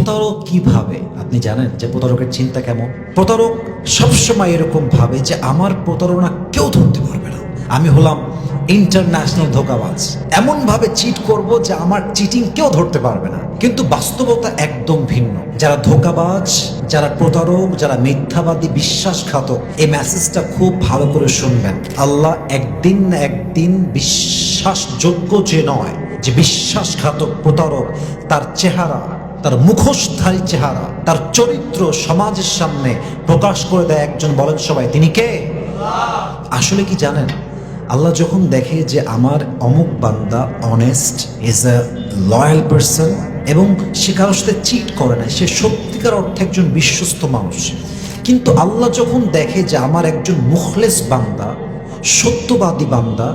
প্রতারক কি ভাবে আপনি জানেন যে প্রতারকের চিন্তা কেমন? প্রতারক সবসময় এরকম ভাবে যে আমার প্রতারণা কেউ ধরতে পারবে না, আমি হলাম ইন্টারন্যাশনাল ধোঁকাবাজ, এমন ভাবে চিট করব যে আমার চিটিং কেউ ধরতে পারবে না। কিন্তু বাস্তবতা একদম ভিন্ন। যারা ধোঁকাবাজ, যারা প্রতারক, যারা মিথ্যাবাদী, বিশ্বাসঘাতক, এই মেসেজটা খুব ভালো করে শুনবেন। আল্লাহ একদিন না একদিন বিশ্বাসযোগ্য যে নয়, যে বিশ্বাসঘাতক প্রতারক, তার চেহারা, তার মুখোশধারী চেহারা, তার চরিত্র সমাজের সামনে প্রকাশ করে দেয় একজন। বলেন সবাই, তিনি কে? আসলে কি জানেন, আল্লাহ যখন দেখে যে আমার অমুক বান্দা honest, is a loyal person, এবং সে কারোর সাথে চিট করে না, সে সত্যিকার অর্থে একজন বিশ্বস্ত মানুষ, কিন্তু আল্লাহ যখন দেখে যে আমার একজন মুখলেস বান্দা, সত্যবাদী বান্দা,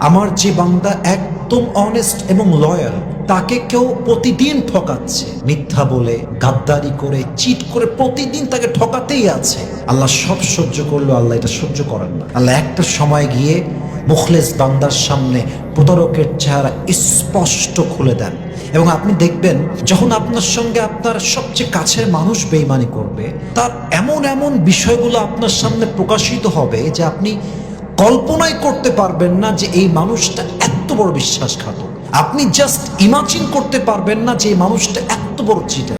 আমার যে বান্দা একদম অনেস্ট এবং লয়াল, তাকে কেউ প্রতিদিন ঠকাচ্ছে, মিথ্যা বলে, গাদ্দারি করে, চিট করে প্রতিদিন তাকে ঠকাতেই আছে, আল্লাহ সব সহ্য করলেও আল্লাহ এটা সহ্য করেন না। আল্লাহ একটা সময় গিয়ে মুখলেস বান্দার সামনে প্রতারকের চেহারা স্পষ্ট খুলে দেন। এবং আপনি দেখবেন, যখন আপনার সঙ্গে আপনার সবচেয়ে কাছের মানুষ বেঈমানি করবে, তার এমন এমন বিষয়গুলো আপনার সামনে প্রকাশিত হবে যে আপনি কল্পনাই করতে পারবেন না যে এই মানুষটা এত বড় বিশ্বাসঘাতক। আপনি জাস্ট ইমাজিন করতে পারবেন না যে এই মানুষটা এত বড় চিটার।